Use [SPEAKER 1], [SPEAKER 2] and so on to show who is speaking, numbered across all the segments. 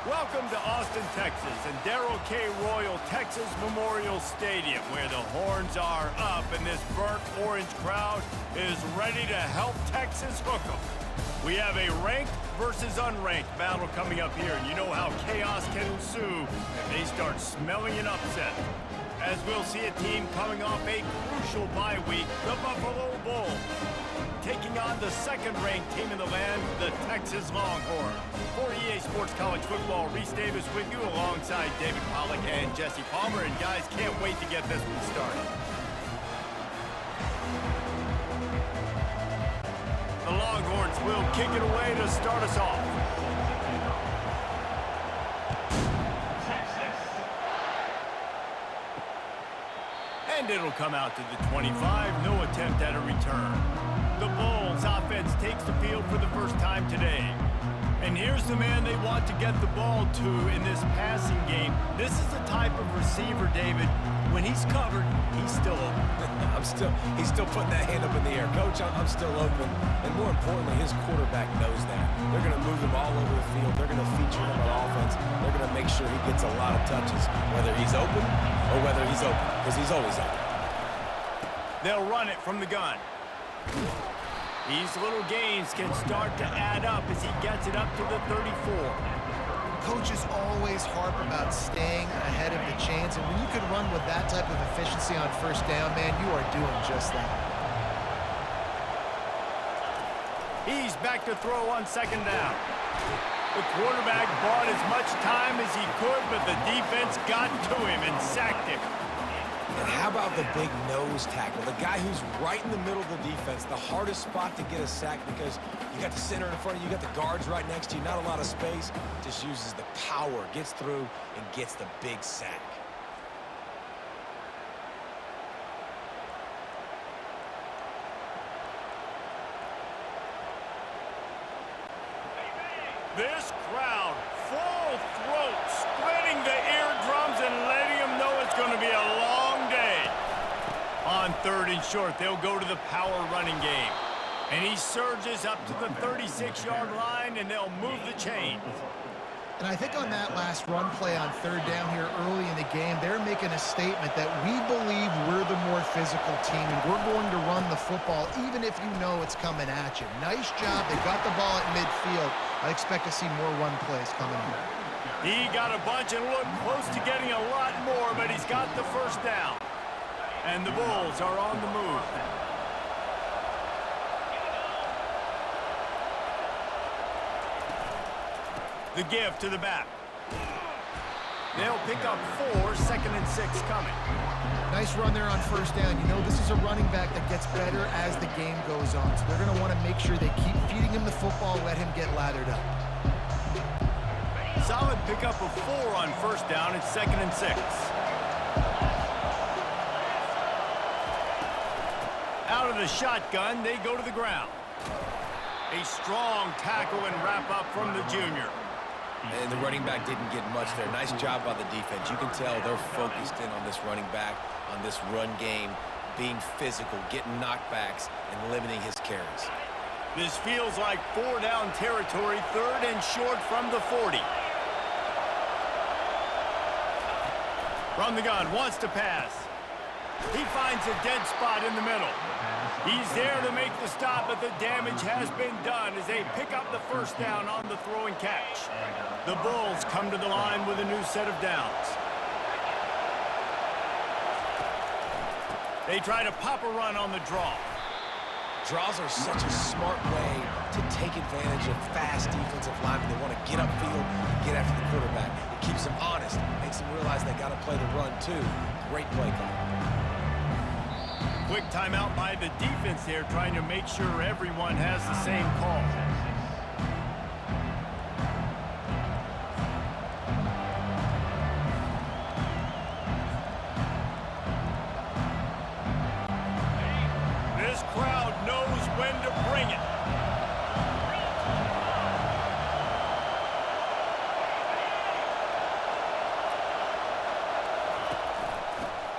[SPEAKER 1] Welcome to Austin, Texas, and Darrell K. Royal Texas Memorial Stadium, where the horns are up and this burnt orange crowd is ready to help Texas hook 'em. We have a ranked versus unranked battle coming up here, and you know how chaos can ensue if they start smelling an upset. As we'll see a team coming off a crucial bye week, the Buffalo Bulls, taking on the second-ranked team in the land, the Texas Longhorns. For EA Sports College Football, Reese Davis with you alongside David Pollack and Jesse Palmer. And guys, can't wait to get this one started. The Longhorns will kick it away to start us off. And it'll come out to the 25, no attempt at a return. The Bulls offense takes the field for the first time today. And here's the man they want to get the ball to in this passing game. This is the type of receiver, David, when he's covered, he's still open.
[SPEAKER 2] He's still putting that hand up in the air. Coach, I'm still open. And more importantly, his quarterback knows that. They're going to move him all over the field. They're going to feature him on offense. They're going to make sure he gets a lot of touches, whether he's open or whether he's open, because he's always open.
[SPEAKER 1] They'll run it from the gun. These little gains can start to add up as he gets it up to the 34.
[SPEAKER 3] Coaches always harp about staying ahead of the chains, and when you can run with that type of efficiency on first down, man, you are doing just that.
[SPEAKER 1] He's back to throw on second down. The quarterback bought as much time as he could, but the defense got to him and sacked him.
[SPEAKER 2] And how about the big nose tackle? The guy who's right in the middle of the defense, the hardest spot to get a sack because you got the center in front of you, you got the guards right next to you, not a lot of space. Just uses the power, gets through, and gets the big sack.
[SPEAKER 1] This crowd, full throat, splitting the eardrums and letting them know it's going to be a long day. On third and short, they'll go to the power running game. And he surges up to the 36-yard line, and they'll move the chains.
[SPEAKER 3] And I think on that last run play on third down here early in the game, they're making a statement that we believe we're the more physical team, and we're going to run the football even if you know it's coming at you. Nice job. They got the ball at midfield. I expect to see more run plays coming up.
[SPEAKER 1] He got a bunch and looked close to getting a lot more, but he's got the first down. And the Bulls are on the move. The give to the back. They'll pick up 4, second and 6 coming.
[SPEAKER 3] Nice run there on first down. You know, this is a running back that gets better as the game goes on. So they're going to want to make sure they keep feeding him the football, let him get lathered up.
[SPEAKER 1] Solid pickup of 4 on first down. It's second and 6. Out of the shotgun, they go to the ground. A strong tackle and wrap up from the junior.
[SPEAKER 2] And the running back didn't get much there. Nice job by the defense. You can tell they're focused in on this running back, on this run game, being physical, getting knockbacks, and limiting his carries.
[SPEAKER 1] This feels like 4-down territory, third and short from the 40. From the gun, wants to pass. He finds a dead spot in the middle. He's there to make the stop, but the damage has been done as they pick up the first down on the throw and catch. The Bulls come to the line with a new set of downs. They try to pop a run on the draw.
[SPEAKER 2] Draws are such a smart way to take advantage of fast defensive linemen. They want to get upfield and get after the quarterback. It keeps them honest, makes them realize they got to play the run too. Great play call.
[SPEAKER 1] Quick timeout by the defense there, trying to make sure everyone has the same call. This crowd knows when to bring it.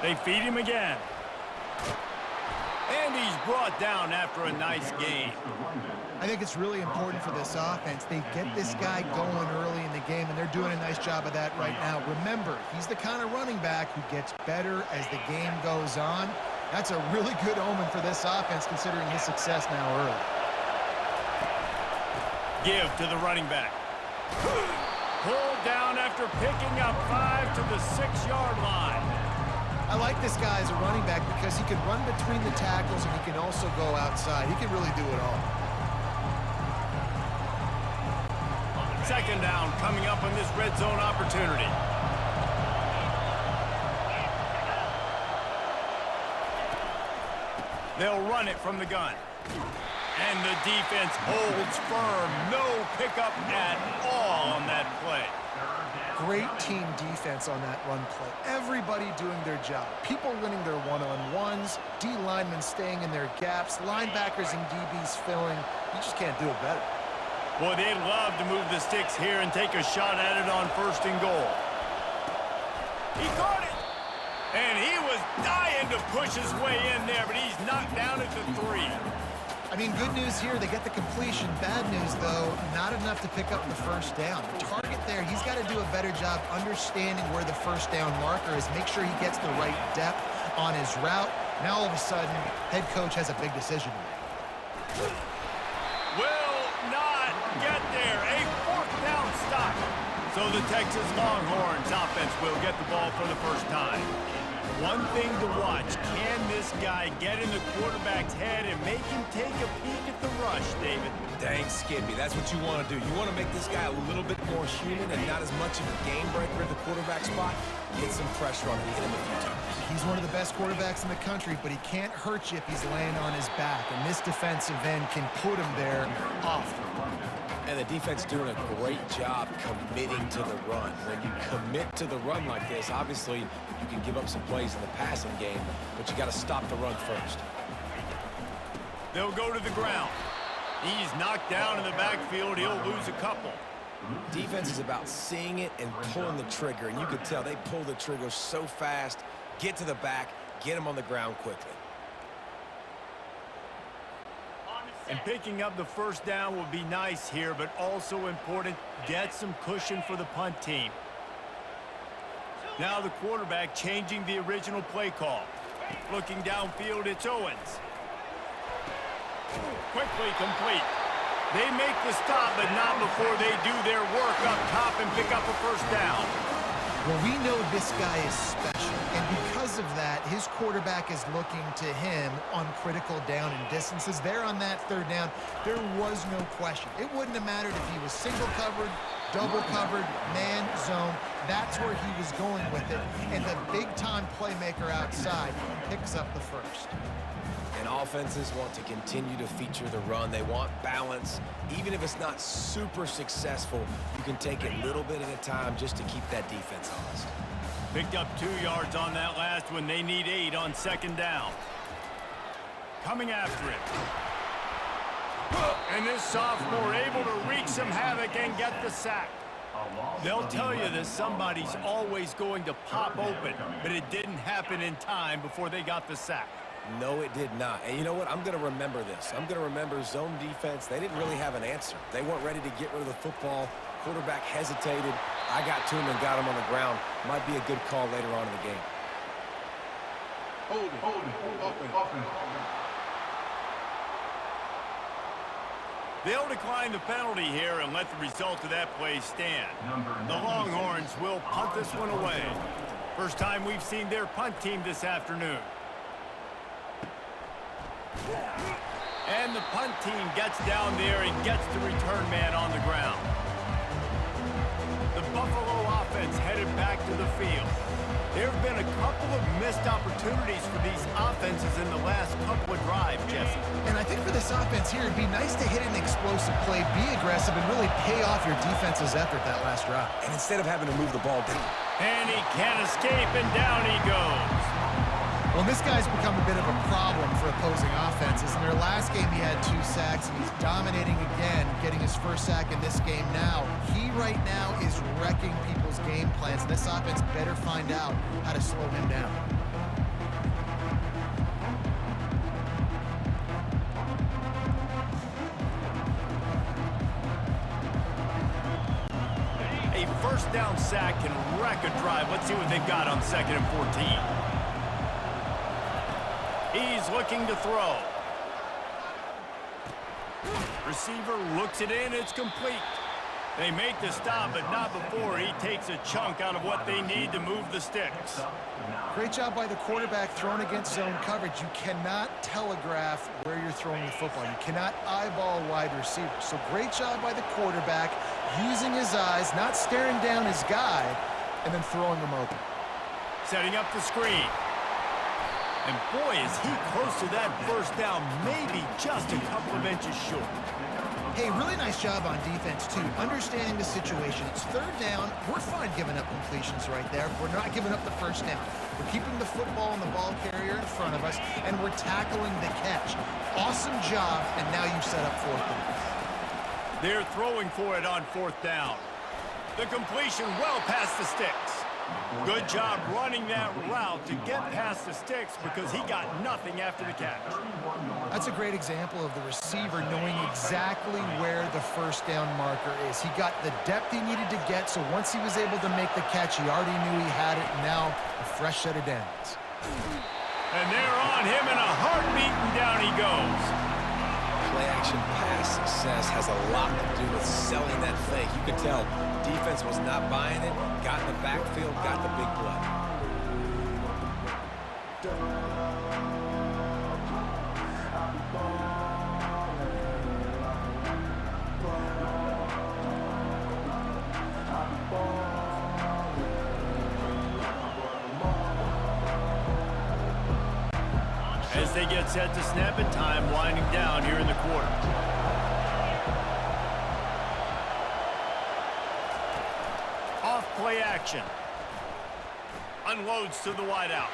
[SPEAKER 1] They feed him again. And he's brought down after a nice gain.
[SPEAKER 3] I think it's really important for this offense. They get this guy going early in the game, and they're doing a nice job of that right now. Remember, he's the kind of running back who gets better as the game goes on. That's a really good omen for this offense, considering his success now early.
[SPEAKER 1] Give to the running back. Pulled down after picking up 5 to the 6-yard line.
[SPEAKER 3] I like this guy as a running back because he can run between the tackles and he can also go outside. He can really do it all.
[SPEAKER 1] Second down coming up on this red zone opportunity. They'll run it from the gun. And the defense holds firm. No pickup at all on that play.
[SPEAKER 3] Great team defense on that run play. Everybody doing their job. People winning their one-on-ones, D linemen staying in their gaps, linebackers and DBs filling. You just can't do it better.
[SPEAKER 1] Boy, they'd love to move the sticks here and take a shot at it on 1st and goal. He caught it! And he was dying to push his way in there, but he's knocked down at the 3.
[SPEAKER 3] I mean, good news here, they get the completion. Bad news, though, not enough to pick up the 1st down. The target there, he's got to do a better job understanding where the 1st down marker is, make sure he gets the right depth on his route. Now, all of a sudden, head coach has a big decision to make.
[SPEAKER 1] Will not get there. A 4th down stop. So the Texas Longhorns offense will get the ball for the first time. One thing to watch, can this guy get in the quarterback's head and make him take a peek at the rush, David?
[SPEAKER 2] Dang, Skippy, that's what you want to do. You want to make this guy a little bit more human and not as much of a game breaker at the quarterback spot. Get some pressure on him, hit him a few times.
[SPEAKER 3] He's one of the best quarterbacks in the country, but he can't hurt you if he's laying on his back, and this defensive end can put him there often.
[SPEAKER 2] And the defense doing a great job committing to the run. When you commit to the run like this, obviously you can give up some plays in the passing game, but you got to stop the run first.
[SPEAKER 1] They'll go to the ground. He's knocked down in the backfield. He'll lose a couple.
[SPEAKER 2] Defense is about seeing it and pulling the trigger, and you can tell they pull the trigger so fast, get to the back, get him on the ground quickly.
[SPEAKER 1] And picking up the 1st down will be nice here, but also important, get some cushion for the punt team. Now the quarterback changing the original play call. Looking downfield, it's Owens. Quickly complete. They make the stop, but not before they do their work up top and pick up a 1st down.
[SPEAKER 3] Well, we know this guy is special, and because of that, his quarterback is looking to him on critical down and distances. There on that 3rd down, there was no question. It wouldn't have mattered if he was single covered, double covered, man, zone. That's where he was going with it, and the big-time playmaker outside picks up the 1st.
[SPEAKER 2] And offenses want to continue to feature the run. They want balance. Even if it's not super successful, you can take it a little bit at a time just to keep that defense honest.
[SPEAKER 1] Picked up 2 yards on that last one. They need 8 on 2nd down. Coming after it. And this sophomore able to wreak some havoc and get the sack. They'll tell you that somebody's always going to pop open, but it didn't happen in time before they got the sack.
[SPEAKER 2] No, it did not. And you know what? I'm going to remember this. I'm going to remember zone defense. They didn't really have an answer. They weren't ready to get rid of the football. Quarterback hesitated. I got to him and got him on the ground. Might be a good call later on in the game.
[SPEAKER 1] They'll decline the penalty here and let the result of that play stand. The Longhorns will punt this one away. First time we've seen their punt team this afternoon. And the punt team gets down there and gets the return man on the ground. The Buffalo offense headed back to the field. There have been a couple of missed opportunities for these offenses in the last couple of drives, Jesse.
[SPEAKER 3] And I think for this offense here, it'd be nice to hit an explosive play, be aggressive, and really pay off your defense's effort that last drive.
[SPEAKER 2] And instead of having to move the ball down.
[SPEAKER 1] And he can't escape, and down he goes.
[SPEAKER 3] Well, this guy's become a bit of a problem for opposing offenses. In their last game, he had 2 sacks, and he's dominating again, getting his 1st sack in this game now. He right now is wrecking people's game plans, and this offense better find out how to slow him down.
[SPEAKER 1] first down sack can wreck a drive. Let's see what they've got on 2nd and 14. He's looking to throw. Receiver looks it in. It's complete. They make the stop, but not before he takes a chunk out of what they need to move the sticks.
[SPEAKER 3] Great job by the quarterback throwing against zone coverage. You cannot telegraph where you're throwing the football. You cannot eyeball wide receivers. So great job by the quarterback using his eyes, not staring down his guy, and then throwing him open.
[SPEAKER 1] Setting up the screen. And boy, is he close to that first down, maybe just a couple of inches short.
[SPEAKER 3] Hey, really nice job on defense, too. Understanding the situation. It's 3rd down. We're fine giving up completions right there. We're not giving up the first down. We're keeping the football and the ball carrier in front of us, and we're tackling the catch. Awesome job, and now you've set up 4th down.
[SPEAKER 1] They're throwing for it on 4th down. The completion well past the sticks. Good job running that route to get past the sticks because he got nothing after the catch.
[SPEAKER 3] That's a great example of the receiver knowing exactly where the first down marker is. He got the depth he needed to get, so once he was able to make the catch, he already knew he had it, and now a fresh set of downs.
[SPEAKER 1] And they're on him in a heartbeat, and down he goes.
[SPEAKER 2] Play-action pass success has a lot to do with selling that fake. You could tell defense was not buying it, got in the backfield, got the big play.
[SPEAKER 1] As they get set to snap it, time winding down here in the quarter. Off play action. Unloads to the wideout.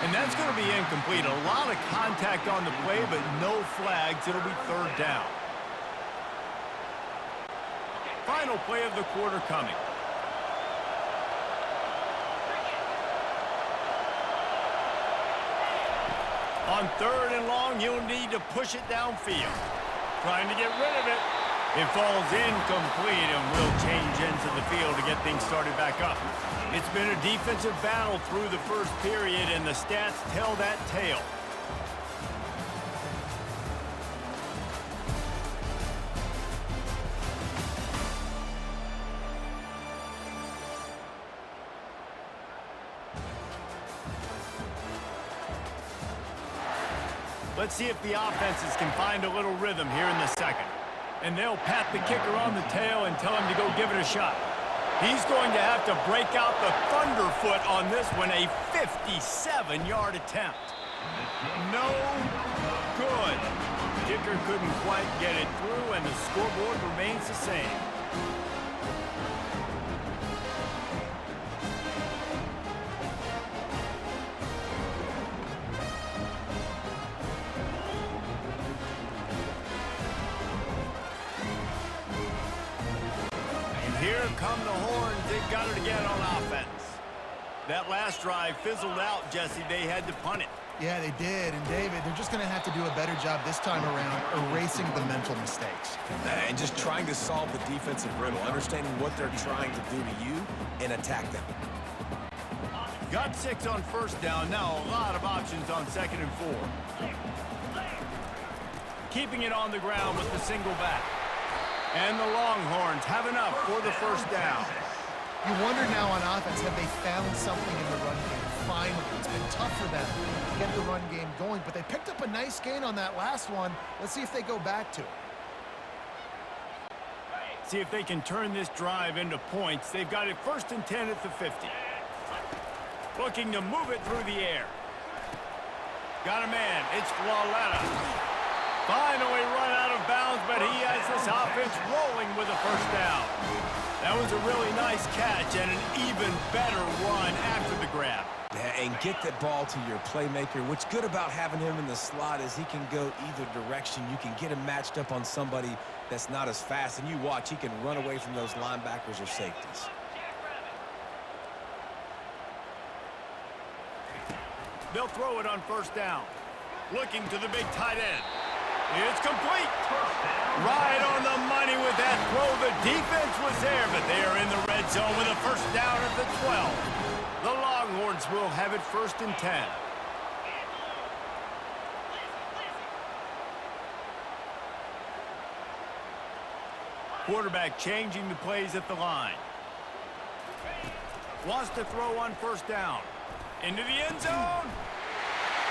[SPEAKER 1] And that's going to be incomplete. A lot of contact on the play, but no flags. It'll be 3rd down. Final play of the quarter coming. On 3rd and long, you'll need to push it downfield. Trying to get rid of it. It falls incomplete and will change ends of the field to get things started back up. It's been a defensive battle through the first period, and the stats tell that tale. Let's see if the offenses can find a little rhythm here in the 2nd. And they'll pat the kicker on the tail and tell him to go give it a shot. He's going to have to break out the thunderfoot on this one, a 57-yard attempt. No good. Kicker couldn't quite get it through, and the scoreboard remains the same. Here come the horns. They've got it again on offense. That last drive fizzled out, Jesse. They had to punt it.
[SPEAKER 3] Yeah, they did. And, David, they're just going to have to do a better job this time around erasing the mental mistakes.
[SPEAKER 2] And just trying to solve the defensive riddle, understanding what they're trying to do to you and attack them.
[SPEAKER 1] Got 6 on 1st down. Now a lot of options on 2nd and 4. Keeping it on the ground with the single back. And the Longhorns have enough for the 1st down.
[SPEAKER 3] You wonder now on offense, have they found something in the run game? Finally, it's been tough for them to get the run game going, but they picked up a nice gain on that last one. Let's see if they go back to it.
[SPEAKER 1] See if they can turn this drive into points. They've got it 1st and 10 at the 50. Looking to move it through the air. Got a man. It's Flawletta. Finally run out of bounds, but he has this offense rolling with a 1st down. That was a really nice catch and an even better run after the grab.
[SPEAKER 2] Yeah, and get that ball to your playmaker. What's good about having him in the slot is he can go either direction. You can get him matched up on somebody that's not as fast, and you watch, he can run away from those linebackers or safeties. They'll throw it on 1st down. Looking to the big tight end.
[SPEAKER 1] It's complete. Right on the money with that throw. The defense was there, but they are in the red zone with a first down at the 12. The Longhorns will have it 1st and 10. Quarterback changing the plays at the line. Wants to throw on 1st down. Into the end zone.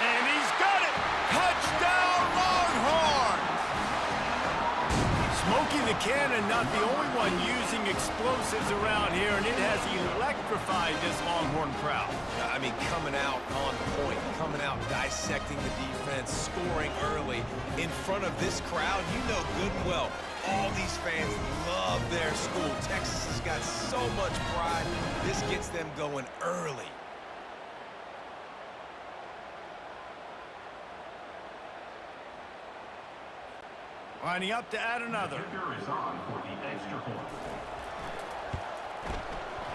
[SPEAKER 1] And he's got it. Touchdown, Longhorns! Smokey the Cannon, not the only one using explosives around here, and it has electrified this Longhorn crowd.
[SPEAKER 2] I mean, coming out on point, coming out dissecting the defense, scoring early in front of this crowd. You know good and well, all these fans love their school. Texas has got so much pride. This gets them going early.
[SPEAKER 1] Lining up to add another.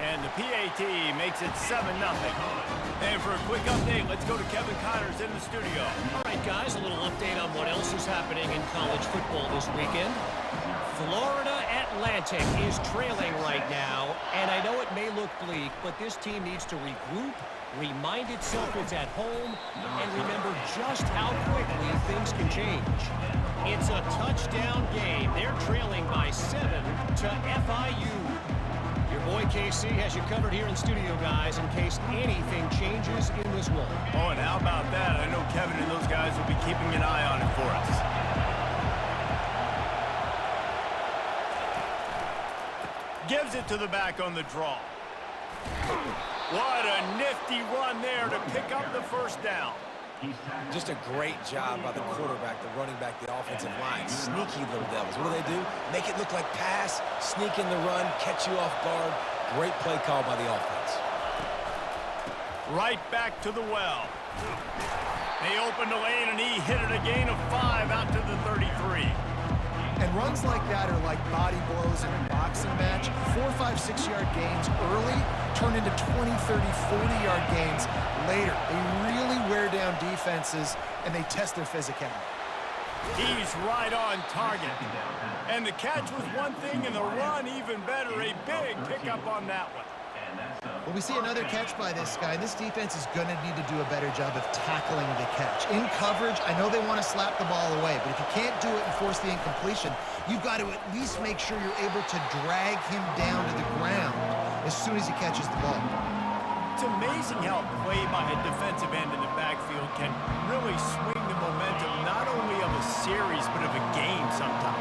[SPEAKER 1] And the PAT makes it 7-0. And for a quick update, let's go to Kevin Connors in the studio.
[SPEAKER 4] All right, guys, a little update on what else is happening in college football this weekend. Florida Atlantic is trailing right now, and I know it may look bleak, but this team needs to regroup, remind itself it's at home, and remember just how quickly things can change. It's a touchdown game. They're trailing by 7 to FIU. Your boy KC has you covered here in studio, guys, in case anything changes in this one.
[SPEAKER 1] Oh, and how about that? I know Kevin and those guys will be keeping an eye on it for us. Gives it to the back on the draw. What a nifty run there to pick up the 1st down.
[SPEAKER 2] Just a great job by the quarterback, the running back, the offensive line. Sneaky little devils. What do? Make it look like pass, sneak in the run, catch you off guard. Great play call by the offense.
[SPEAKER 1] Right back to the well. They opened the lane, and he hit it a gain of 5 out to the 33.
[SPEAKER 3] And runs like that are like body blows in a boxing match. 4, 5, 6-yard gains early turn into 20, 30, 40-yard gains later. They really wear down defenses, and they test their physicality.
[SPEAKER 1] He's right on target. And the catch was one thing, and the run even better. A big pickup on that one.
[SPEAKER 3] Well, we see another catch by this guy. This defense is going to need to do a better job of tackling the catch. In coverage, I know they want to slap the ball away, but if you can't do it and force the incompletion, you've got to at least make sure you're able to drag him down to the ground as soon as he catches the ball.
[SPEAKER 1] It's amazing how play by a defensive end in the backfield can really swing the momentum not only of a series, but of a game sometimes.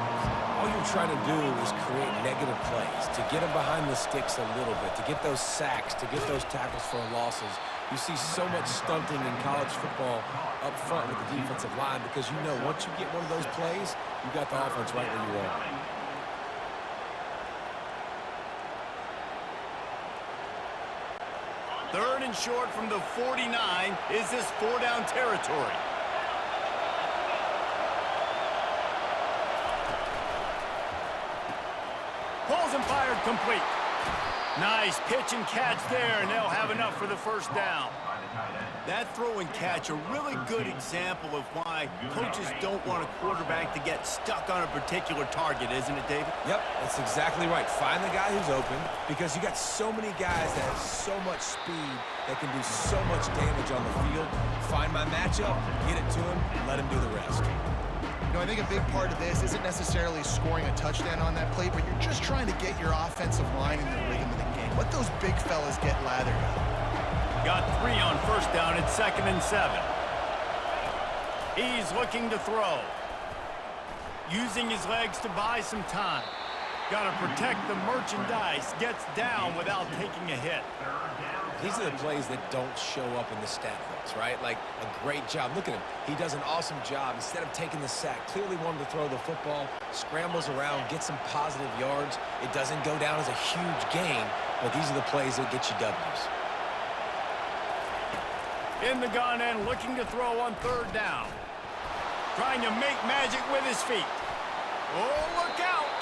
[SPEAKER 2] All you're trying to do is create negative plays, to get them behind the sticks a little bit, to get those sacks, to get those tackles for losses. You see so much stunting in college football up front with the defensive line because you know once you get one of those plays, you got the offense right where you want.
[SPEAKER 1] 3rd and short from the 49. Is this 4-down territory? Pulls and fired complete. Nice pitch and catch there, and they'll have enough for the 1st down. That throw and catch, a really good example of why coaches don't want a quarterback to get stuck on a particular target, isn't it, David?
[SPEAKER 2] Yep, that's exactly right. Find the guy who's open because you got so many guys that have so much speed that can do so much damage on the field. Find my matchup, get it to him, let him do the rest.
[SPEAKER 3] You know, I think a big part of this isn't necessarily scoring a touchdown on that play, but you're just trying to get your offensive line in the rhythm of the game. Let those big fellas get lathered up.
[SPEAKER 1] Got 3 on 1st down at 2nd and 7. He's looking to throw. Using his legs to buy some time. Got to protect the merchandise. Gets down without taking a hit.
[SPEAKER 2] These are the plays that don't show up in the stat books, right? Like a great job. Look at him. He does an awesome job. Instead of taking the sack, clearly wanted to throw the football, scrambles around, gets some positive yards. It doesn't go down as a huge gain, but these are the plays that get you W's.
[SPEAKER 1] In the gun and looking to throw on 3rd down. Trying to make magic with his feet. Oh, look out!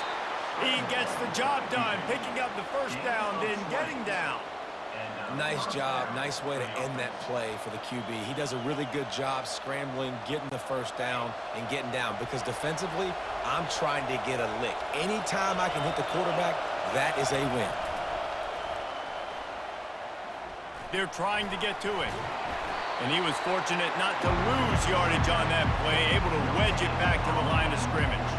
[SPEAKER 1] He gets the job done, picking up the 1st down, then getting down.
[SPEAKER 2] Nice job. Nice way to end that play for the QB. He does a really good job scrambling, getting the first down, and getting down. Because defensively, I'm trying to get a lick. Anytime I can hit the quarterback, that is a win.
[SPEAKER 1] They're trying to get to it. And he was fortunate not to lose yardage on that play, able to wedge it back to the line of scrimmage.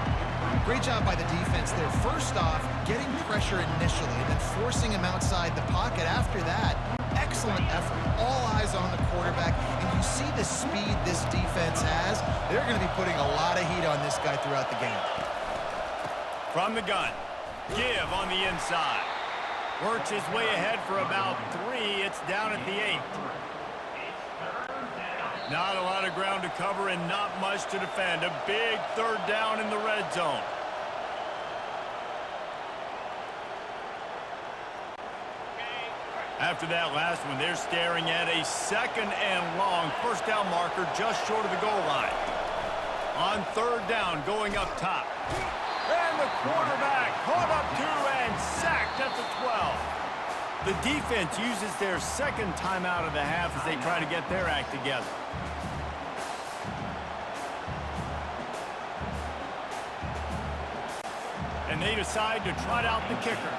[SPEAKER 3] Great job by the defense there. First off, getting pressure initially and then forcing him outside the pocket after that. Excellent effort. All eyes on the quarterback. And you see the speed this defense has. They're going to be putting a lot of heat on this guy throughout the game.
[SPEAKER 1] From the gun, give on the inside. Works his way ahead for about 3. It's down at the 8. Not a lot of ground to cover and not much to defend. A big third down in the red zone. After that last one, they're staring at a 2nd and long. First down marker just short of the goal line. On 3rd down, going up top. And the quarterback caught up to and sacked at the 12. The defense uses their 2nd timeout of the half as they try to get their act together. And they decide to trot out the kicker.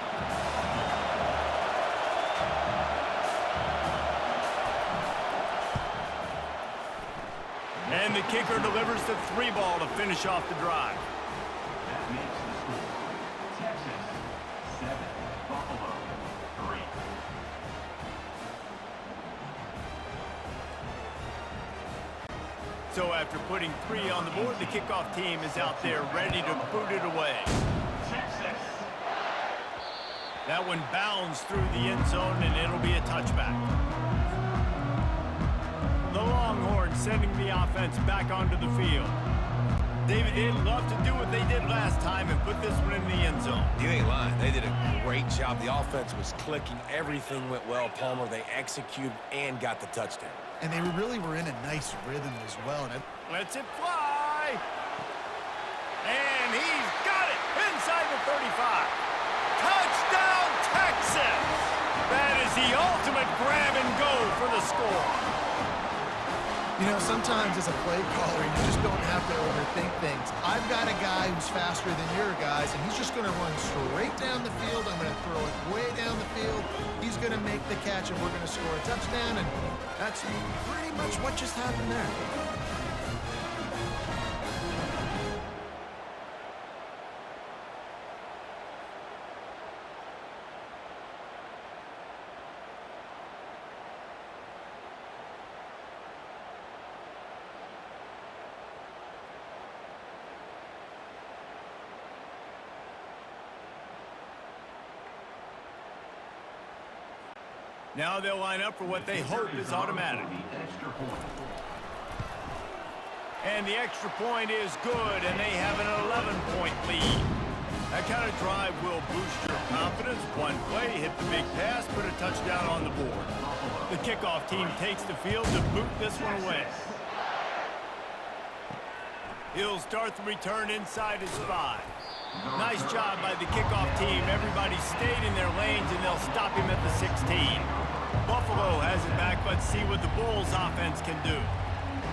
[SPEAKER 1] And the kicker delivers the 3 ball to finish off the drive.
[SPEAKER 5] That makes the score Texas 7, Buffalo 3.
[SPEAKER 1] So after putting 3 on the board, the kickoff team is out there ready to boot it away.
[SPEAKER 5] Texas.
[SPEAKER 1] That one bounds through the end zone, and it'll be a touchback. The Longhorns sending the offense back onto the field. David, they'd love to do what they did last time and put this one in the end zone.
[SPEAKER 2] You ain't lying. They did a great job. The offense was clicking. Everything went well, Palmer. They executed and got the touchdown.
[SPEAKER 3] And they really were in a nice rhythm as well. And
[SPEAKER 1] Lets it fly. And he's got it inside the 35. Touchdown, Texas! That is the ultimate grab and go for the score.
[SPEAKER 3] you know, sometimes as a play caller, you just don't have to overthink things. I've got a guy who's faster than your guys, and he's just going to run straight down the field. I'm going to throw it way down the field. He's going to make the catch, and we're going to score a touchdown, and that's pretty much what just happened there.
[SPEAKER 1] Now they'll line up for what they hope is automatic. And the extra point is good, and they have an 11-point lead. That kind of drive will boost your confidence. One play, hit the big pass, put a touchdown on the board. The kickoff team takes the field to boot this one away. He'll start the return inside his 5. Nice job by the kickoff team. Everybody stayed in their lanes, and they'll stop him at the 16. Buffalo has it back. Let's see what the Bulls offense can do.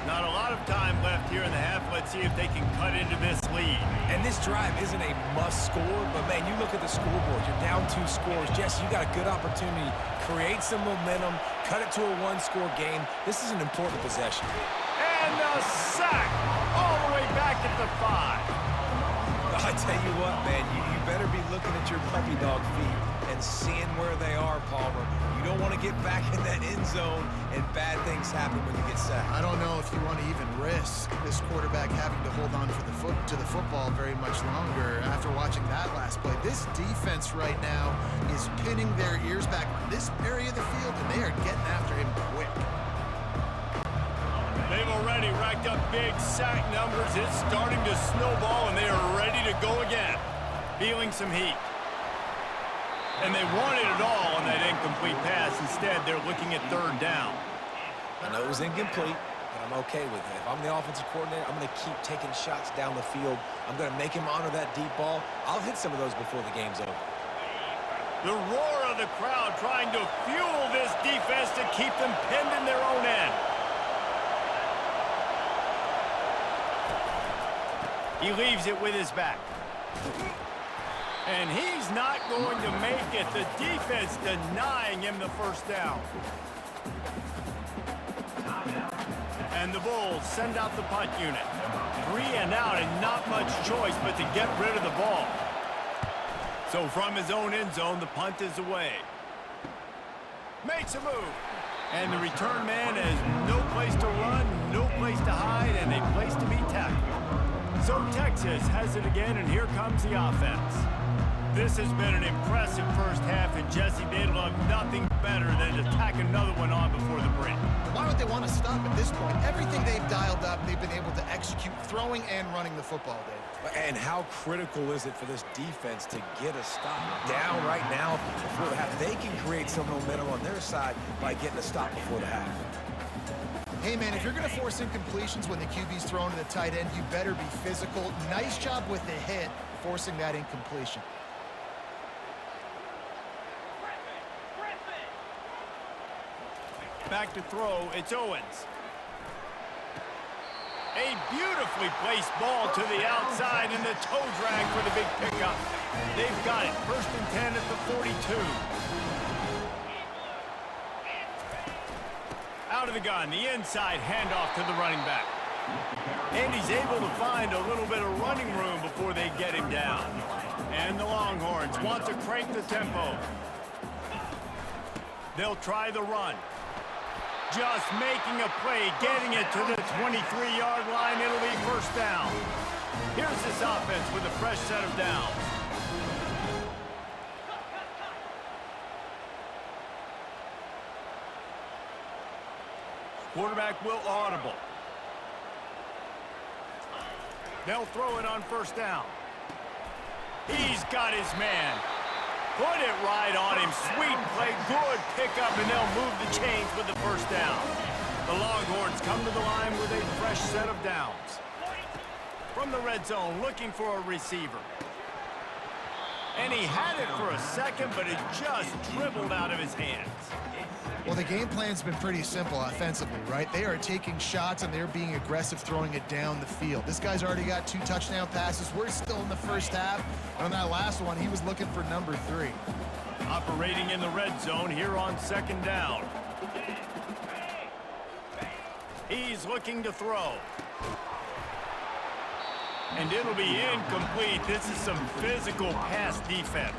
[SPEAKER 1] Not a lot of time left here in the half. Let's see if they can cut into this lead.
[SPEAKER 2] And this drive isn't a must score, but man, you look at the scoreboard. You're down 2 scores. Jesse, you got a good opportunity. Create some momentum. Cut it to a 1-score game. This is an important possession.
[SPEAKER 1] And a sack all the way back at the 5.
[SPEAKER 2] I tell you what, man, you better be looking at your puppy dog feet and seeing where they are, Palmer. You don't want to get back in that end zone and bad things happen when you get sacked.
[SPEAKER 3] I don't know if you want to even risk this quarterback having to hold on to the football very much longer after watching that last play. This defense right now is pinning their ears back on this area of the field, and they are getting after him quick.
[SPEAKER 1] They've already racked up big sack numbers. It's starting to snowball, and they are ready to go again. Feeling some heat. And they wanted it all on that incomplete pass. Instead, they're looking at 3rd down.
[SPEAKER 2] I know it was incomplete, but I'm okay with it. If I'm the offensive coordinator, I'm going to keep taking shots down the field. I'm going to make him honor that deep ball. I'll hit some of those before the game's over.
[SPEAKER 1] The roar of of the crowd trying to fuel this defense to keep them pinned in their own end. He leaves it with his back. And he's not going to make it. The defense denying him the first down. And the Bulls send out the punt unit. 3 and out and not much choice but to get rid of the ball. So from his own end zone, the punt is away. Makes a move. And the return man has no place to run, no place to hide, and a place to be tackled. So Texas has it again, and here comes the offense. This has been an impressive first half, and Jesse, they'd love nothing better than to tack another one on before the break.
[SPEAKER 3] Why would they want to stop at this point? Everything they've dialed up, they've been able to execute throwing and running the football, Dave.
[SPEAKER 2] And how critical is it for this defense to get a stop down right now before the half? They can create some momentum on their side by getting a stop before the half.
[SPEAKER 3] Hey, man, if you're going to force incompletions when the QB's thrown to the tight end, you better be physical. Nice job with the hit, forcing that incompletion.
[SPEAKER 1] Back to throw, it's Owens. A beautifully placed ball to the outside and the toe drag for the big pickup. They've got it, 1st and 10 at the 42. Out of the gun, the inside handoff to the running back. And he's able to find a little bit of running room before they get him down. And the Longhorns want to crank the tempo. They'll try the run. Just making a play, getting it to the 23-yard line. It'll be 1st down. Here's this offense with a fresh set of downs. Quarterback will audible. They'll throw it on 1st down. He's got his man. Put it right on him. Sweet play. Good pickup, and they'll move the chains with the 1st down. The Longhorns come to the line with a fresh set of downs. From the red zone, looking for a receiver. And he had it for a second, but it just dribbled out of his hands.
[SPEAKER 3] Well, the game plan's been pretty simple offensively, right? They are taking shots, and they're being aggressive, throwing it down the field. This guy's already got 2 touchdown passes. We're still in the first half. And on that last one, he was looking for number 3.
[SPEAKER 1] Operating in the red zone here on 2nd down. He's looking to throw. And it'll be incomplete. This is some physical pass defense.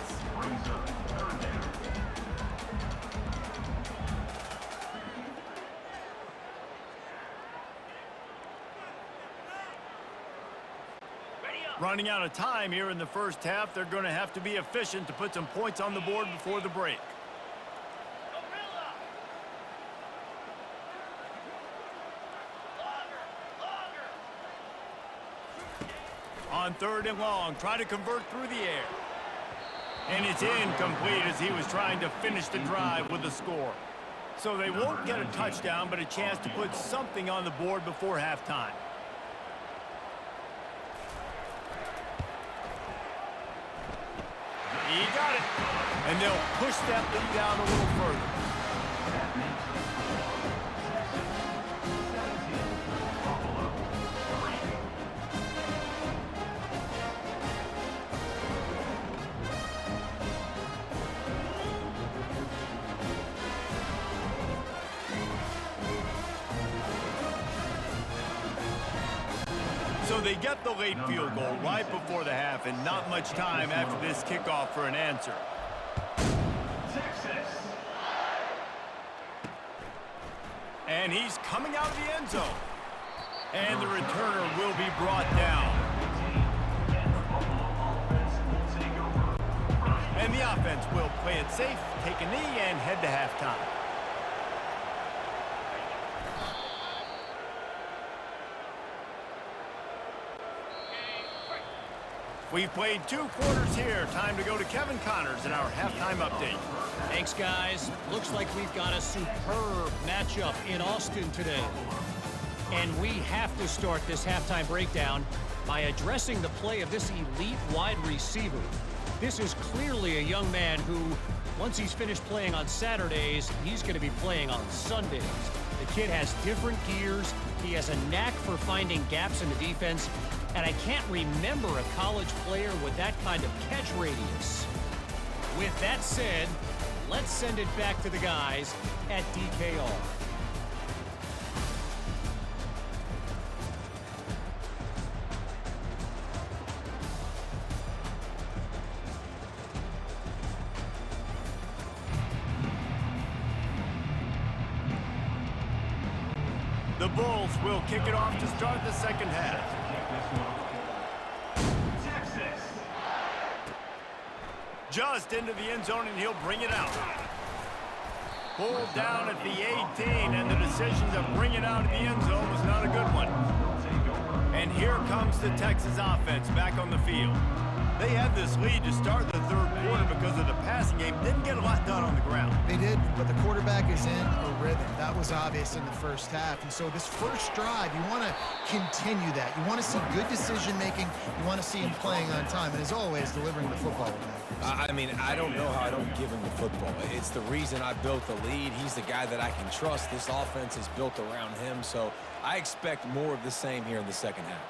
[SPEAKER 1] Running out of time here in the first half. They're going to have to be efficient to put some points on the board before the break. On 3rd and long, try to convert through the air. And it's incomplete as he was trying to finish the drive with a score. So they won't get a touchdown, but a chance to put something on the board before halftime. He got it. And they'll push that lead out a little further. So they get the late field goal right before the half, and not much time after this kickoff for an answer.
[SPEAKER 5] Texas.
[SPEAKER 1] And he's coming out of the end zone. And the returner will be brought down. And the offense will play it safe, take a knee, and head to halftime. We've played 2 quarters here. Time to go to Kevin Connors in our halftime update.
[SPEAKER 4] Thanks, guys. Looks like we've got a superb matchup in Austin today. And we have to start this halftime breakdown by addressing the play of this elite wide receiver. This is clearly a young man who, once he's finished playing on Saturdays, he's going to be playing on Sundays. The kid has different gears. He has a knack for finding gaps in the defense. And I can't remember a college player with that kind of catch radius. With that said, let's send it back to the guys at DKR.
[SPEAKER 1] The Bulls will kick it off to start the second half.
[SPEAKER 5] Texas.
[SPEAKER 1] Just into the end zone, and he'll bring it out. Pulled down at the 18, and the decision to bring it out of the end zone was not a good one. And here comes the Texas offense back on the field. They had this lead to start the third quarter because of the passing game. Didn't get a lot done on the ground.
[SPEAKER 3] They did, but the quarterback is in a rhythm. That was obvious in the first half. And so this first drive, you want to continue that. You want to see good decision-making. You want to see him playing on time. And as always, delivering the football.
[SPEAKER 2] I mean, I don't know how I don't give him the football. It's the reason I built the lead. He's the guy that I can trust. This offense is built around him. So I expect more of the same here in the second half.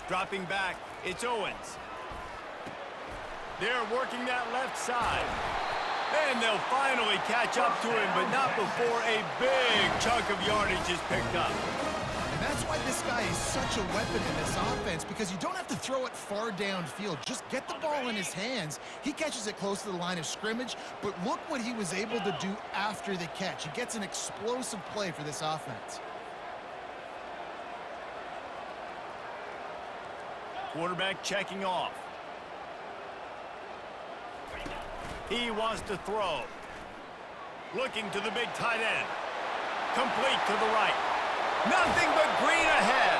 [SPEAKER 1] Dropping back, it's Owens. They're working that left side. And they'll finally catch up to him, but not before a big chunk of yardage is picked up.
[SPEAKER 3] And that's why this guy is such a weapon in this offense, because you don't have to throw it far downfield. Just get the ball in his hands. He catches it close to the line of scrimmage, but look what he was able to do after the catch. He gets an explosive play for this offense.
[SPEAKER 1] Quarterback checking off. He wants to throw. Looking to the big tight end. Complete to the right. Nothing but green ahead.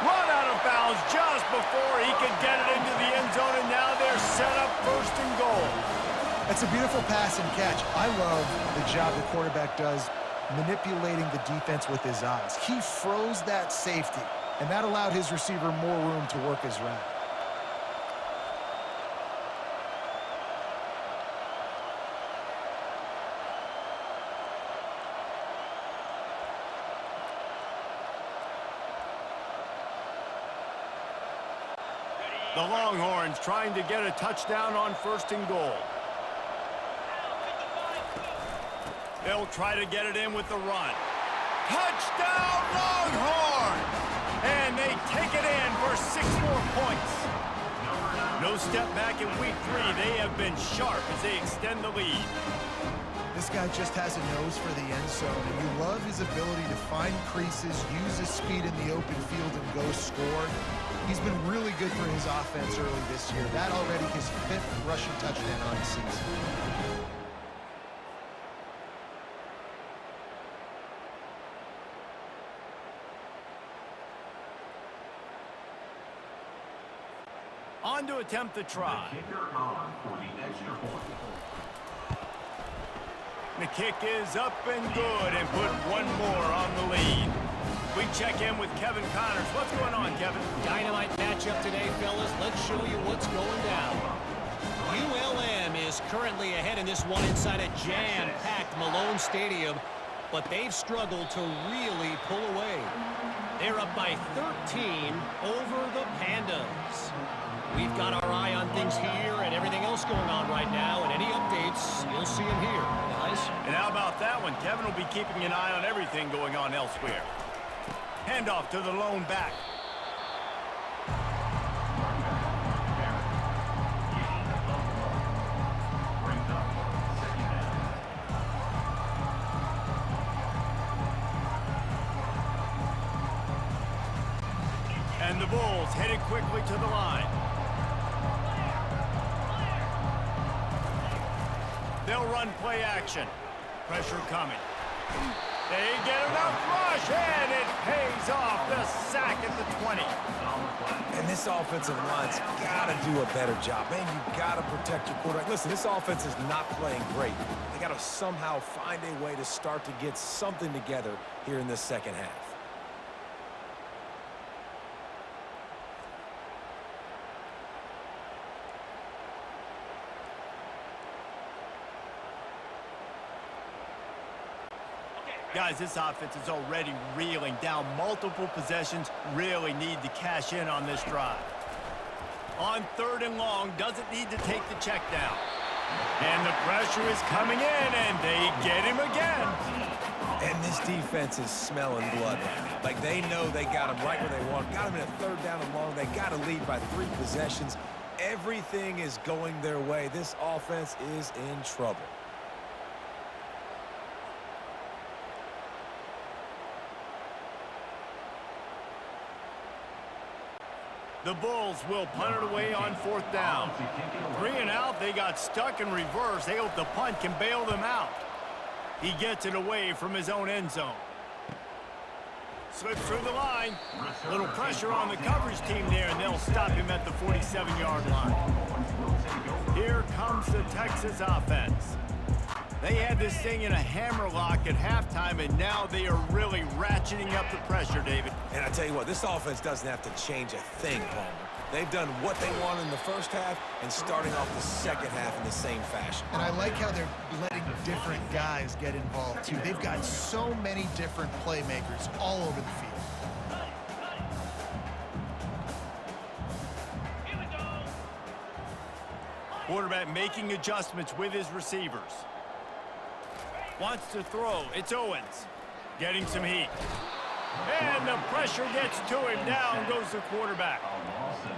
[SPEAKER 1] Run out of bounds just before he could get it into the end zone, and now they're set up first and goal.
[SPEAKER 3] It's a beautiful pass and catch. I love the job the quarterback does manipulating the defense with his eyes. He froze that safety, and that allowed his receiver more room to work his route.
[SPEAKER 1] The Longhorns trying to get a touchdown on first and goal. They'll try to get it in with the run. Touchdown, Longhorns! And they take it in for 6 more points. No step back in week 3. They have been sharp as they extend the lead.
[SPEAKER 3] This guy just has a nose for the end zone, and you love his ability to find creases, use his speed in the open field, and go score. He's been really good for his offense early this year. That already his 5th rushing touchdown on the season.
[SPEAKER 1] On to attempt the try.
[SPEAKER 5] Kicker on for the extra point.
[SPEAKER 1] The kick is up and good, and put one more on the lead. We check in with Kevin Connors. What's going on, Kevin?
[SPEAKER 4] Dynamite matchup today, fellas. Let's show you what's going down. ULM is currently ahead in this one inside a jam-packed Malone Stadium, but they've struggled to really pull away. They're up by 13 over the Pandas. We've got our eye on things here and everything else going on right now, and any updates, you'll see them here, guys.
[SPEAKER 1] And how about that one? Kevin will be keeping an eye on everything going on elsewhere. Handoff to the lone back. And the Bulls headed quickly to the line. They'll run play action. Pressure coming. They get enough rush, and it pays off. The sack at the 20.
[SPEAKER 2] And this offensive line's got to do a better job. Man, you got to protect your quarterback. Listen, this offense is not playing great. They got to somehow find a way to start to get something together here in this second half.
[SPEAKER 1] Guys, this offense is already reeling down multiple possessions, really need to cash in on this drive. On 3rd and long, doesn't need to take the check down. And the pressure is coming in, and they get him again.
[SPEAKER 2] And this defense is smelling blood right now. Like, they know they got him right where they want. Got him in a 3rd down and long. They got to lead by 3 possessions. Everything is going their way. This offense is in trouble.
[SPEAKER 1] The Bulls will punt it away on 4th down. 3 and out, they got stuck in reverse. They hope the punt can bail them out. He gets it away from his own end zone. Slips through the line. Little pressure on the coverage team there, and they'll stop him at the 47-yard line. Here comes the Texas offense. They had this thing in a hammerlock at halftime, and now they are really ratcheting up the pressure, David.
[SPEAKER 2] And I tell you what, this offense doesn't have to change a thing, Palmer. They've done what they want in the first half and starting off the second half in the same fashion.
[SPEAKER 3] And I like how they're letting different guys get involved, too. They've got so many different playmakers all over the field.
[SPEAKER 1] Quarterback making adjustments with his receivers. Wants to throw. It's Owens. Getting some heat. And the pressure gets to him. Down goes the quarterback.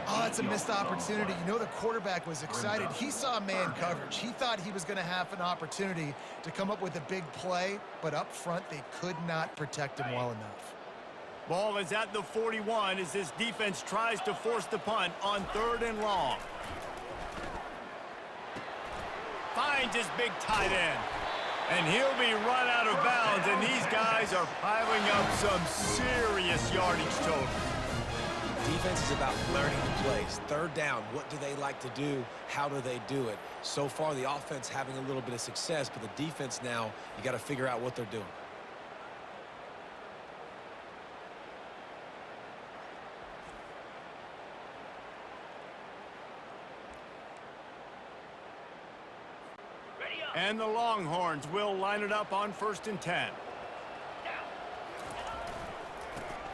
[SPEAKER 3] Oh, that's a missed opportunity. You know, the quarterback was excited. He saw man coverage. He thought he was going to have an opportunity to come up with a big play, but up front, they could not protect him well enough.
[SPEAKER 1] Ball is at the 41 as this defense tries to force the punt on 3rd and long. Finds his big tight end. And he'll be run out of bounds, and these guys are piling up some serious yardage totals.
[SPEAKER 2] Defense is about learning the plays. 3rd down, what do they like to do? How do they do it? So far, the offense having a little bit of success, but the defense now, you got to figure out what they're doing.
[SPEAKER 1] And the Longhorns will line it up on 1st and 10.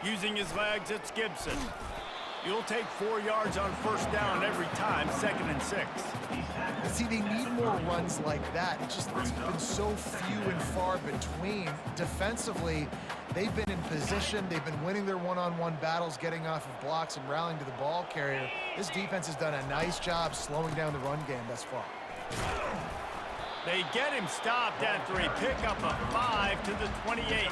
[SPEAKER 1] Using his legs, it's Gibson. You'll take 4 yards on 1st down every time, 2nd and 6.
[SPEAKER 3] See, they need more runs like that. It's been so few and far between. Defensively, they've been in position. They've been winning their one-on-one battles, getting off of blocks and rallying to the ball carrier. This defense has done a nice job slowing down the run game thus far.
[SPEAKER 1] They get him stopped after a pickup of 5 to the 28.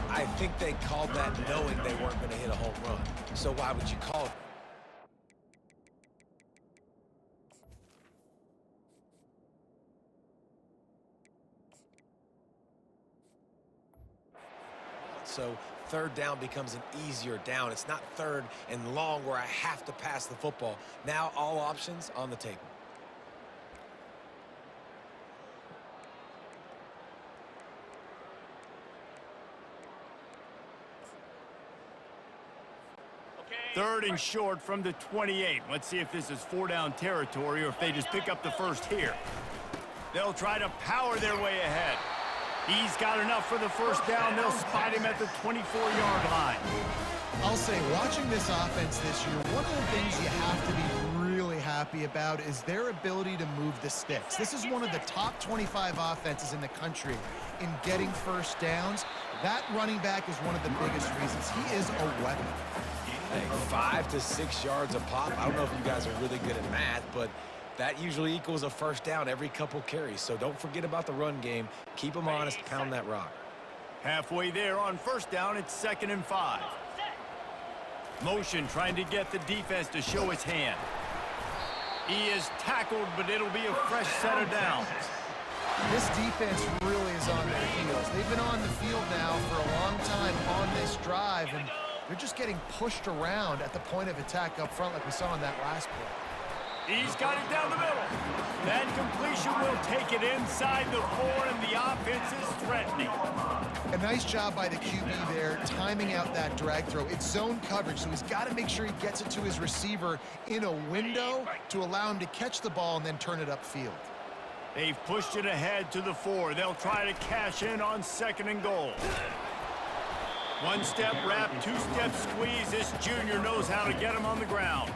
[SPEAKER 2] I think they called that knowing they weren't going to hit a home run. So why would you call it? So 3rd down becomes an easier down. It's not 3rd and long where I have to pass the football. Now all options on the table.
[SPEAKER 1] Third and short from the 28. Let's see if this is 4-down territory or if they just pick up the first here. They'll try to power their way ahead. He's got enough for the first down. They'll spot him at the 24-yard line.
[SPEAKER 3] I'll say, watching this offense this year, one of the things you have to be really happy about is their ability to move the sticks. This is one of the top 25 offenses in the country in getting first downs. That running back is one of the biggest reasons. He is a weapon.
[SPEAKER 2] Hey, 5 to 6 yards a pop. I don't know if you guys are really good at math, but that usually equals a first down every couple carries. So don't forget about the run game. Keep them honest, pound that rock.
[SPEAKER 1] Halfway there on first down, it's 2nd and 5. Motion trying to get the defense to show his hand. He is tackled, but it'll be a fresh set of downs.
[SPEAKER 3] This defense really is on their heels. They've been on the field now for a long time on this drive, and they're just getting pushed around at the point of attack up front like we saw in that last play.
[SPEAKER 1] He's got it down the middle. That completion will take it inside the 4, and the offense is threatening.
[SPEAKER 3] A nice job by the QB there, timing out that drag throw. It's zone coverage, so he's got to make sure he gets it to his receiver in a window to allow him to catch the ball and then turn it upfield.
[SPEAKER 1] They've pushed it ahead to the 4. They'll try to cash in on 2nd and goal. One-step wrap, two-step squeeze. This junior knows how to get him on the ground.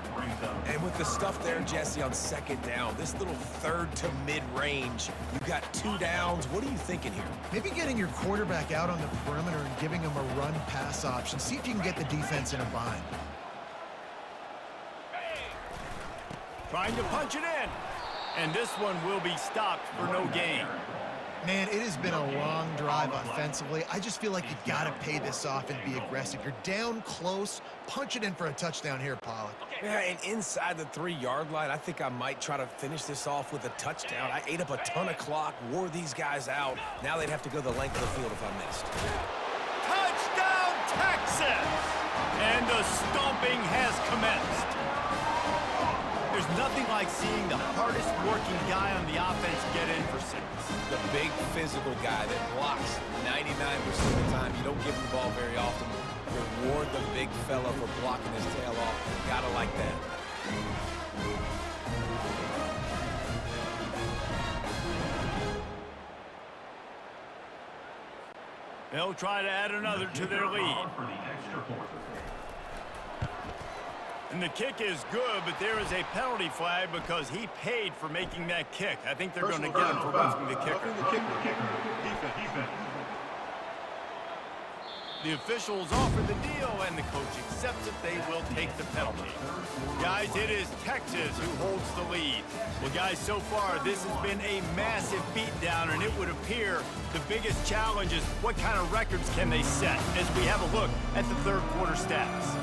[SPEAKER 2] And with the stuff there, Jesse, on 2nd down, this little 3rd to mid-range, you've got 2 downs. What are you thinking here?
[SPEAKER 3] Maybe getting your quarterback out on the perimeter and giving him a run-pass option. See if you can get the defense in a bind.
[SPEAKER 1] Trying to punch it in. And this one will be stopped for no gain.
[SPEAKER 3] Man, it has been a long drive offensively. I just feel like you got to pay this off and be aggressive. You're down close. Punch it in for a touchdown here, Pollack.
[SPEAKER 2] Yeah, and inside the 3-yard line, I think I might try to finish this off with a touchdown. I ate up a ton of clock, wore these guys out. Now they'd have to go the length of the field if I missed.
[SPEAKER 1] Touchdown, Texas! And the stomping has commenced. There's nothing like seeing the hardest working guy on the offense get in for 6.
[SPEAKER 2] The big physical guy that blocks 99% of the time. You don't give him the ball very often. Reward the big fella for blocking his tail off. Gotta like that.
[SPEAKER 1] They'll try to add another to their lead.
[SPEAKER 5] For the extra point.
[SPEAKER 1] And the kick is good, but there is a penalty flag because he paid for making that kick. I think they're going to get him for roughing the kicker.
[SPEAKER 5] Defense.
[SPEAKER 1] The officials offer the deal, and the coach accepts it. They will take the penalty. Guys, it is Texas who holds the lead. Well, guys, so far, this has been a massive beatdown, and it would appear the biggest challenge is what kind of records can they set as we have a look at the 3rd quarter stats.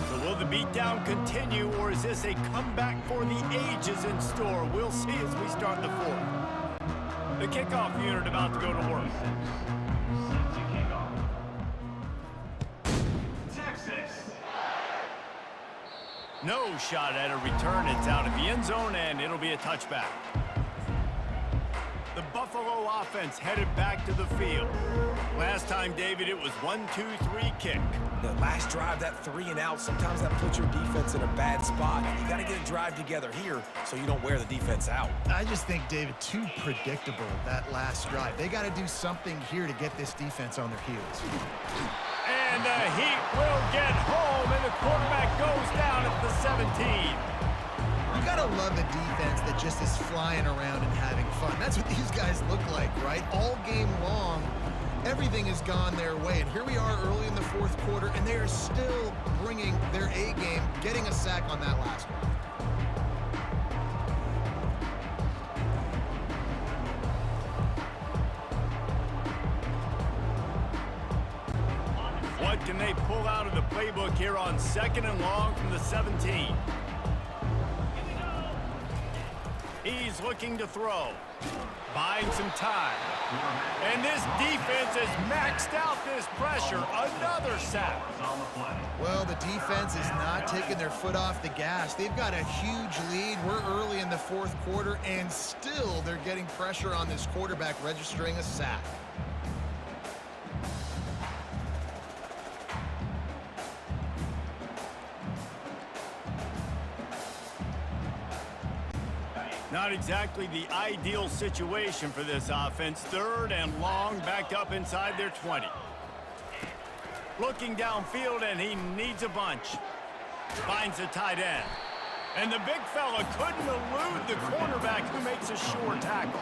[SPEAKER 1] So will the beatdown continue, or is this a comeback for the ages in store? We'll see as we start the 4th. The kickoff unit about to go to work.
[SPEAKER 5] Texas.
[SPEAKER 1] No shot at a return. It's out of the end zone, and it'll be a touchback. The Buffalo offense headed back to the field. Last time, David, it was 1-2-3 kick.
[SPEAKER 2] The last drive, that 3 and out, sometimes that puts your defense in a bad spot. You got to get a drive together here so you don't wear the defense out.
[SPEAKER 3] I just think, David, too predictable, that last drive. They got to do something here to get this defense on their heels.
[SPEAKER 1] And the Heat will get home, and the quarterback goes down at the 17.
[SPEAKER 3] You gotta love a defense that just is flying around and having fun. That's what these guys look like, right? All game long, everything has gone their way. And here we are early in the 4th quarter, and they are still bringing their A game, getting a sack on that last one.
[SPEAKER 1] What can they pull out of the playbook here on 2nd and long from the 17? He's looking to throw, buying some time. And this defense has maxed out this pressure. Another sack.
[SPEAKER 3] Well, the defense is not taking their foot off the gas. They've got a huge lead. We're early in the 4th quarter, and still they're getting pressure on this quarterback, registering a sack.
[SPEAKER 1] Not exactly the ideal situation for this offense. 3rd and long, backed up inside their 20. Looking downfield, and he needs a bunch. Finds a tight end. And the big fella couldn't elude the cornerback who makes a sure tackle.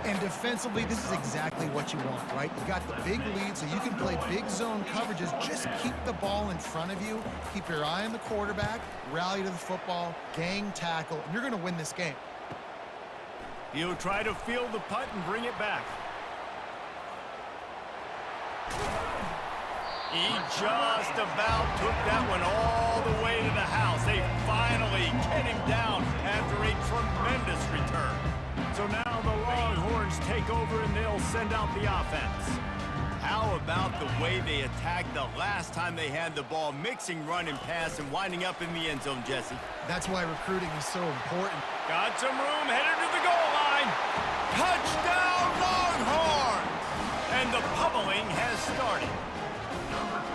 [SPEAKER 3] And defensively, this is exactly what you want, right? You got the big lead, so you can play big zone coverages. Just keep the ball in front of you. Keep your eye on the quarterback, rally to the football, gang tackle, and you're going to win this game.
[SPEAKER 1] He'll try to field the punt and bring it back. He just about took that one all the way to the house. They finally get him down after a tremendous return. So now the Longhorns take over and they'll send out the offense. How about the way they attacked the last time they had the ball, mixing run and pass and winding up in the end zone, Jesse?
[SPEAKER 3] That's why recruiting is so important.
[SPEAKER 1] Got some room, headed to the goal line. Touchdown, Longhorns! And the pummeling has started.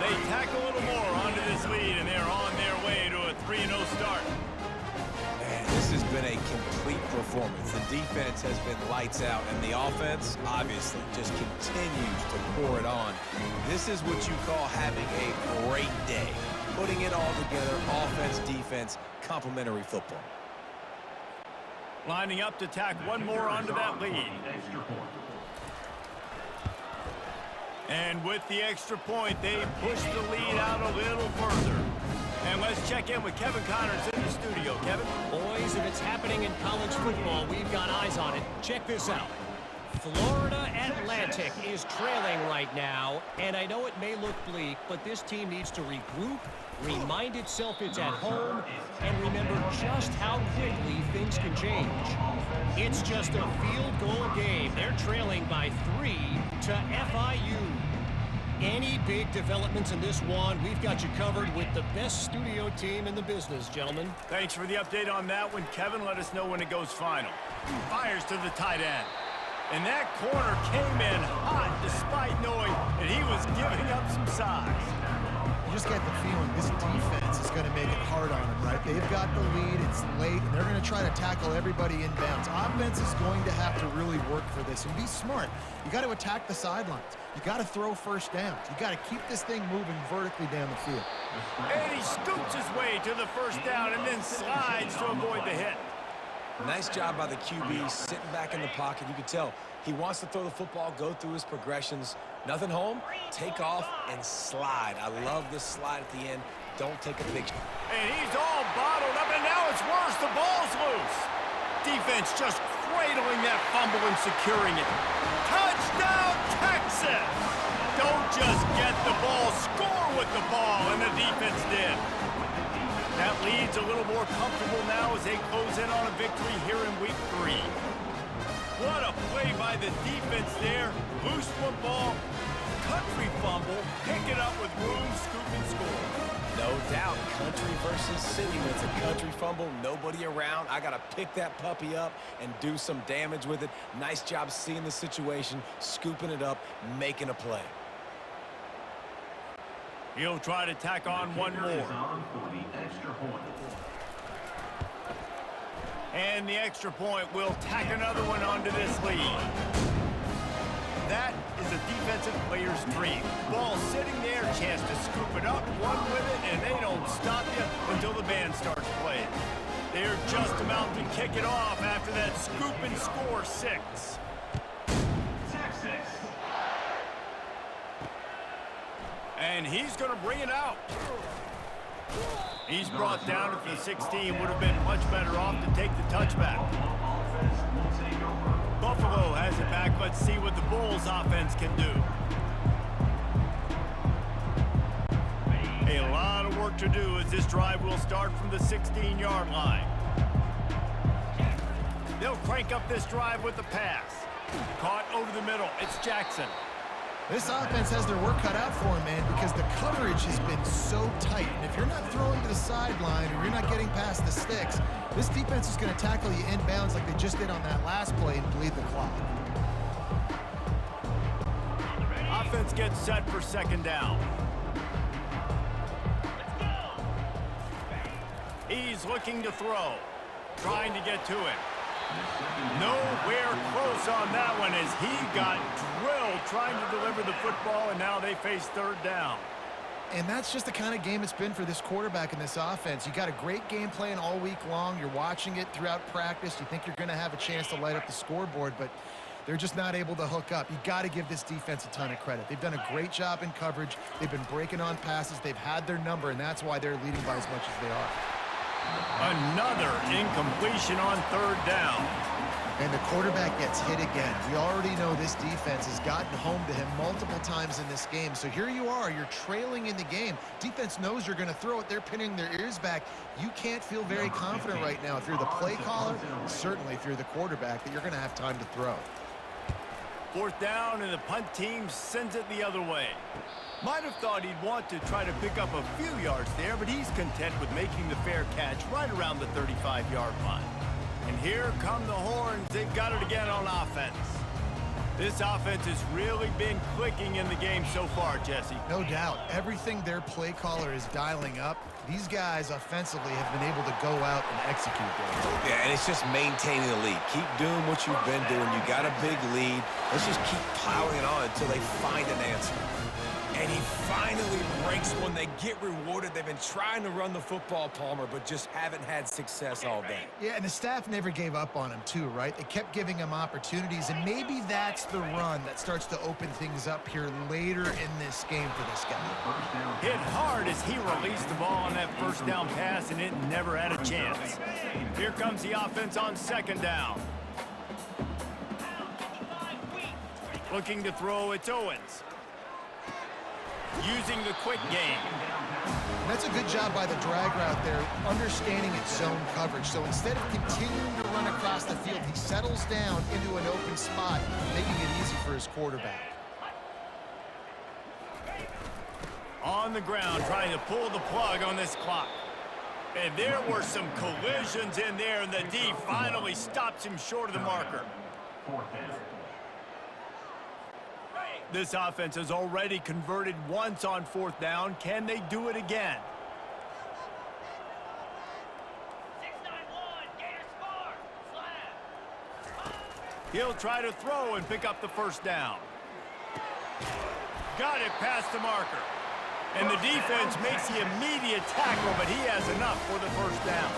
[SPEAKER 1] They tack a little more onto this lead, and they're on their way to a 3-0 start.
[SPEAKER 2] Man, This has been a complete performance. The defense has been lights out, and the offense, obviously, just continues to pour it on. This is what you call having a great day. Putting it all together, offense, defense, complementary football.
[SPEAKER 1] Lining up to tack one more onto that lead.
[SPEAKER 5] Extra point.
[SPEAKER 1] And with the extra point, they push the lead out a little further. And let's check in with Kevin Connors in the studio. Kevin?
[SPEAKER 4] Boys, if it's happening in college football, we've got eyes on it. Check this out. Florida Atlantic is trailing right now, and I know it may look bleak, but this team needs to regroup, remind itself it's at home, and remember just how quickly things can change. It's just a field goal game. They're trailing by 3 to FIU. Any big developments in this one, we've got you covered with the best studio team in the business, gentlemen.
[SPEAKER 1] Thanks for the update on that one, Kevin. Let us know when it goes final. Fires to the tight end. And that corner came in hot despite knowing that he was giving up some size.
[SPEAKER 3] You just get the feeling this defense is going to make it hard on them, right? They've got the lead, it's late, and they're going to try to tackle everybody inbounds. Offense is going to have to really work for this and be smart. You got to attack the sidelines. You got to throw first downs. You got to keep this thing moving vertically down the field.
[SPEAKER 1] And he scoots his way to the first down and then slides to avoid the hit.
[SPEAKER 2] Nice job by the QB, sitting back in the pocket. You can tell he wants to throw the football, go through his progressions. Nothing home, take off, and slide. I love this slide at the end. Don't take a big shot.
[SPEAKER 1] And he's all bottled up, and now it's worse. The ball's loose. Defense just cradling that fumble and securing it. Touchdown, Texas! Don't just get the ball, score with the ball, and the defense did. That lead's a little more comfortable now as they close in on a victory here in week 3. What a play by the defense there. Loose football, country fumble, pick it up with room, scoop and score.
[SPEAKER 2] No doubt, country versus city. When it's a country fumble, nobody around. I got to pick that puppy up and do some damage with it. Nice job seeing the situation, scooping it up, making a play.
[SPEAKER 1] He'll try to tack on one more.
[SPEAKER 5] For the extra point.
[SPEAKER 1] And the extra point will tack another one onto this lead. That is a defensive player's dream. Ball sitting there, chance to scoop it up, run with it, and they don't stop you until the band starts playing. They're just about to kick it off after that scoop and score 6.
[SPEAKER 5] Texas.
[SPEAKER 1] And he's going to bring it out. He's brought down at the 16. Would have been much better off to take the touchback. Buffalo has it back. Let's see what the Bulls offense can do. A lot of work to do as this drive will start from the 16-yard line. They'll crank up this drive with the pass. Caught over the middle. It's Jackson.
[SPEAKER 3] This offense has their work cut out for them, man, because the coverage has been so tight. And if you're not throwing to the sideline or you're not getting past the sticks, this defense is going to tackle you inbounds like they just did on that last play and bleed the clock.
[SPEAKER 1] Offense gets set for second down. He's looking to throw, trying to get to it. Nowhere close on that one as he got drilled trying to deliver the football, and now they face third down.
[SPEAKER 3] And that's just the kind of game it's been for this quarterback and this offense. You got a great game plan all week long. You're watching it throughout practice. You think you're going to have a chance to light up the scoreboard, but they're just not able to hook up. You got to give this defense a ton of credit. They've done a great job in coverage. They've been breaking on passes. They've had their number, and that's why they're leading by as much as they are.
[SPEAKER 1] Another incompletion on third down.
[SPEAKER 3] And the quarterback gets hit again. We already know this defense has gotten home to him multiple times in this game. So here you are, you're trailing in the game. Defense knows you're going to throw it. They're pinning their ears back. You can't feel very confident right now if you're the play caller, certainly if you're the quarterback, that you're going to have time to throw.
[SPEAKER 1] Fourth down, and the punt team sends it the other way. Might have thought he'd want to try to pick up a few yards there, but he's content with making the fair catch right around the 35-yard line. And here come the horns. They've got it again on offense. This offense has really been clicking in the game so far, Jesse.
[SPEAKER 3] No doubt. Everything their play caller is dialing up, these guys offensively have been able to go out and execute there.
[SPEAKER 2] Yeah, and it's just maintaining the lead. Keep doing what you've been doing. You got a big lead. Let's just keep piling it on until they find an answer. And he finally breaks one. They get rewarded. They've been trying to run the football, Palmer, but just haven't had success all day.
[SPEAKER 3] Yeah, and the staff never gave up on him too, right? They kept giving him opportunities, and maybe that's the run that starts to open things up here later in this game for this guy.
[SPEAKER 1] Hit hard as he released the ball on that first down pass, and it never had a chance. Here comes the offense on second down. Looking to throw, it's Owens. Using the quick game.
[SPEAKER 3] And that's a good job by the drag route there, understanding its zone coverage. So instead of continuing to run across the field, he settles down into an open spot, making it easy for his quarterback.
[SPEAKER 1] On the ground, trying to pull the plug on this clock. And there were some collisions in there, and the D finally stops him short of the marker. This offense has already converted once on fourth down. Can they do it again?
[SPEAKER 6] 691, Gator score, slam.
[SPEAKER 1] He'll try to throw and pick up the first down. Got it past the marker. And the defense makes the immediate tackle, but he has enough for the first down.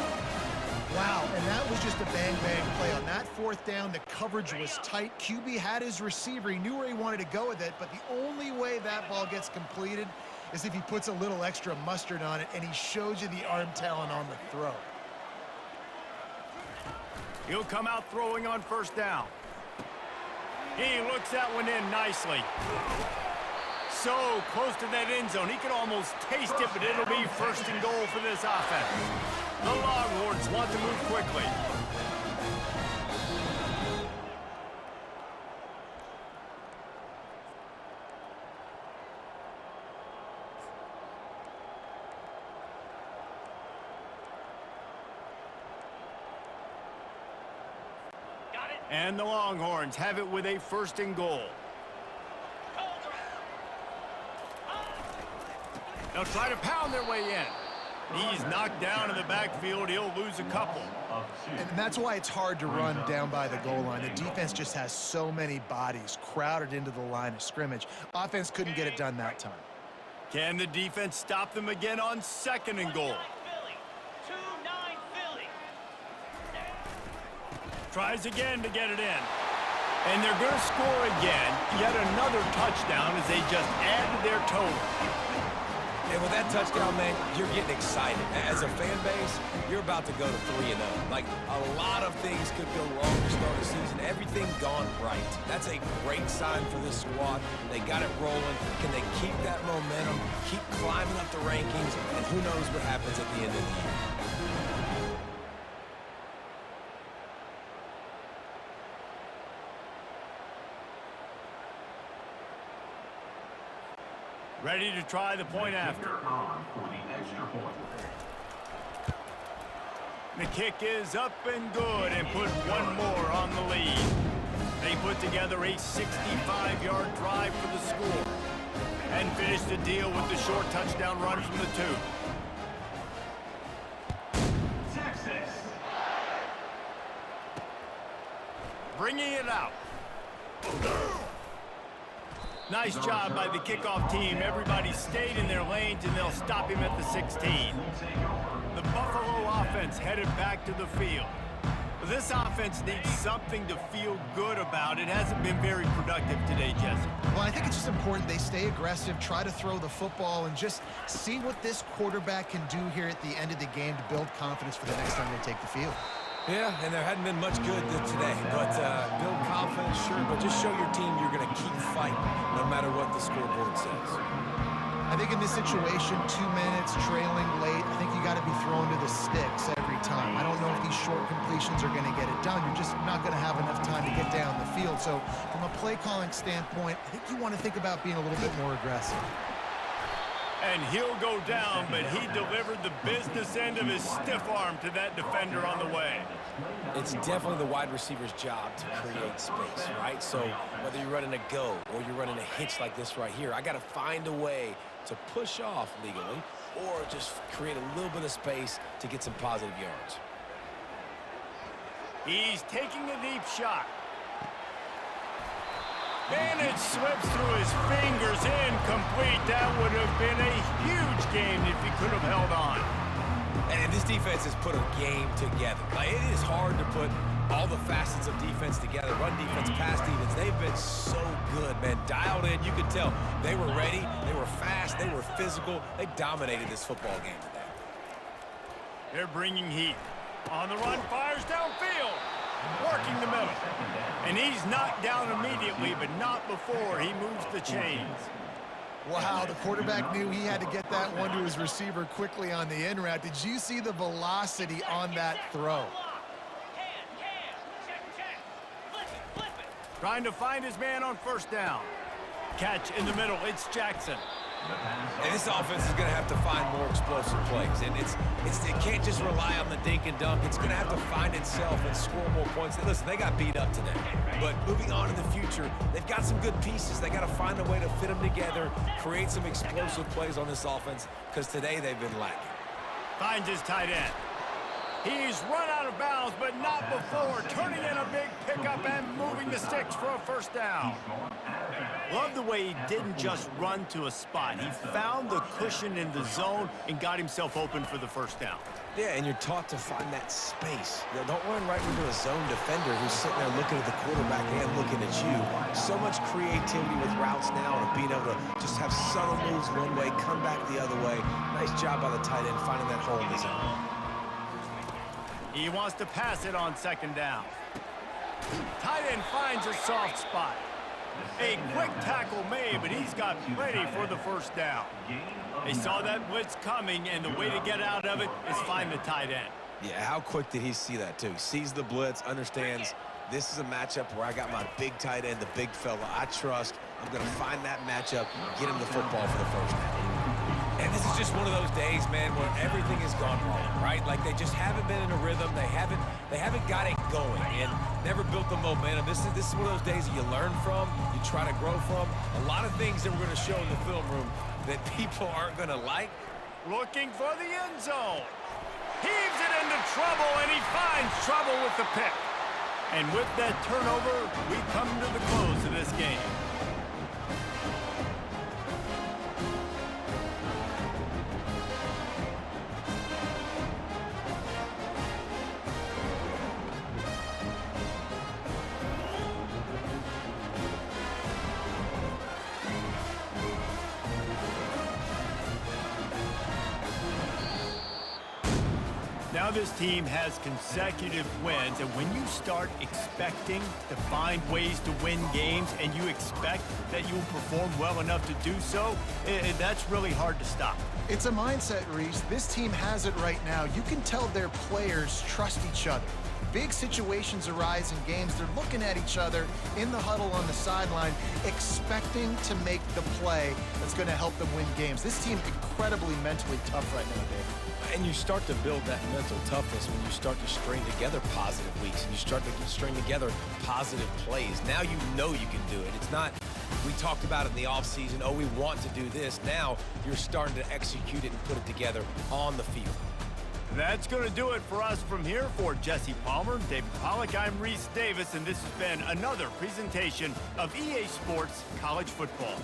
[SPEAKER 3] Wow, and that was just a bang-bang play. On that fourth down, the coverage was tight. QB had his receiver. He knew where he wanted to go with it, but the only way that ball gets completed is if he puts a little extra mustard on it, and he shows you the arm talent on the throw.
[SPEAKER 1] He'll come out throwing on first down. He looks that one in nicely. So close to that end zone. He could almost taste it, but it'll be first and goal for this offense. The Longhorns want to move quickly.
[SPEAKER 6] Got it.
[SPEAKER 1] And the Longhorns have it with a first and goal. They'll try to pound their way in. He's knocked down in the backfield. He'll lose a couple.
[SPEAKER 3] And that's why it's hard to run down by the goal line. The defense just has so many bodies crowded into the line of scrimmage. Offense couldn't get it done that time.
[SPEAKER 1] Can the defense stop them again on second and goal?
[SPEAKER 6] 2-9 Philly.
[SPEAKER 1] Tries again to get it in. And they're going to score again. Yet another touchdown as they just add to their total.
[SPEAKER 2] And with that touchdown, man, you're getting excited. As a fan base, you're about to go to 3-0. Like, a lot of things could go wrong to start the season. Everything gone right. That's a great sign for this squad. They got it rolling. Can they keep that momentum, keep climbing up the rankings, and who knows what happens at the end of the year.
[SPEAKER 1] Ready to try the point after.
[SPEAKER 5] On for the extra point.
[SPEAKER 1] The kick is up and good and put one more on the lead. They put together a 65-yard drive for the score and finish the deal with the short touchdown run from the 2.
[SPEAKER 5] Texas.
[SPEAKER 1] Bringing it out. Nice job by the kickoff team. Everybody stayed in their lanes, and they'll stop him at the 16. The Buffalo offense headed back to the field. This offense needs something to feel good about. It hasn't been very productive today, Jesse.
[SPEAKER 3] Well, I think it's just important they stay aggressive, try to throw the football, and just see what this quarterback can do here at the end of the game to build confidence for the next time they take the field.
[SPEAKER 2] Yeah, and there hadn't been much good today, but build confidence, sure, but just show your team you're going to keep fighting no matter what the scoreboard says.
[SPEAKER 3] I think in this situation, 2 minutes, trailing late, I think you got to be thrown to the sticks every time. I don't know if these short completions are going to get it done. You're just not going to have enough time to get down the field. So from a play calling standpoint, I think you want to think about being a little bit more aggressive.
[SPEAKER 1] And he'll go down, but he delivered the business end of his stiff arm to that defender on the way.
[SPEAKER 2] It's definitely the wide receiver's job to create space, right? So whether you're running a go or you're running a hitch like this right here, I got to find a way to push off legally or just create a little bit of space to get some positive yards.
[SPEAKER 1] He's taking a deep shot. And it slips through his fingers, incomplete. That would have been a huge game if he could have held on.
[SPEAKER 2] And this defense has put a game together. Like, it is hard to put all the facets of defense together. Run defense, pass defense. They've been so good, man. Dialed in. You could tell they were ready. They were fast. They were physical. They dominated this football game today.
[SPEAKER 1] They're bringing heat. On the run, fires downfield. Working the middle. And he's knocked down immediately, but not before he moves the chains.
[SPEAKER 3] Wow, the quarterback knew he had to get that one to his receiver quickly on the in route. Did you see the velocity on that throw?
[SPEAKER 6] Check. Flip it.
[SPEAKER 1] Trying to find his man on first down. Catch in the middle. It's Jackson.
[SPEAKER 2] And this offense is going to have to find more explosive plays. And it can't just rely on the dink and dunk. It's going to have to find itself and score more points. And listen, they got beat up today. But moving on in the future, they've got some good pieces. They got to find a way to fit them together, create some explosive plays on this offense, because today they've been lacking.
[SPEAKER 1] Finds his tight end. He's run out of bounds, but not before turning in a big pickup and moving the sticks for a first down. Love the way he didn't just run to a spot. He found the cushion in the zone and got himself open for the first down.
[SPEAKER 2] Yeah, and you're taught to find that space. You know, don't run right into a zone defender who's sitting there looking at the quarterback and looking at you. So much creativity with routes now and being able to just have subtle moves one way, come back the other way. Nice job by the tight end finding that hole in the zone.
[SPEAKER 1] He wants to pass it on second down. Tight end finds a soft spot. A quick tackle made, but he's got plenty for the first down. They saw that blitz coming, and the way to get out of it is find the tight end.
[SPEAKER 2] Yeah, how quick did he see that, too? He sees the blitz, understands this is a matchup where I got my big tight end, the big fella I trust. I'm going to find that matchup, get him the football for the first down. And this is just one of those days, man, where everything has gone wrong, right? Like they just haven't been in a rhythm. They haven't got it going and never built the momentum. This is one of those days that you learn from, you try to grow from. A lot of things that we're going to show in the film room that people aren't going to like.
[SPEAKER 1] Looking for the end zone. Heaves it into trouble, and he finds trouble with the pick. And with that turnover, we come to the close of this game. Now this team has consecutive wins, and when you start expecting to find ways to win games and you expect that you'll perform well enough to do so, that's really hard to stop.
[SPEAKER 3] It's a mindset, Reese. This team has it right now. You can tell their players trust each other. Big situations arise in games. They're looking at each other in the huddle on the sideline, expecting to make the play that's going to help them win games. This team incredibly mentally tough right now, Dave.
[SPEAKER 2] And you start to build that mental toughness when you start to string together positive weeks and you start to string together positive plays. Now you know you can do it. It's not, we talked about it in the offseason, oh, we want to do this. Now you're starting to execute it and put it together on the field.
[SPEAKER 1] That's going to do it for us from here. For Jesse Palmer, David Pollack, I'm Reese Davis, and this has been another presentation of EA Sports College Football.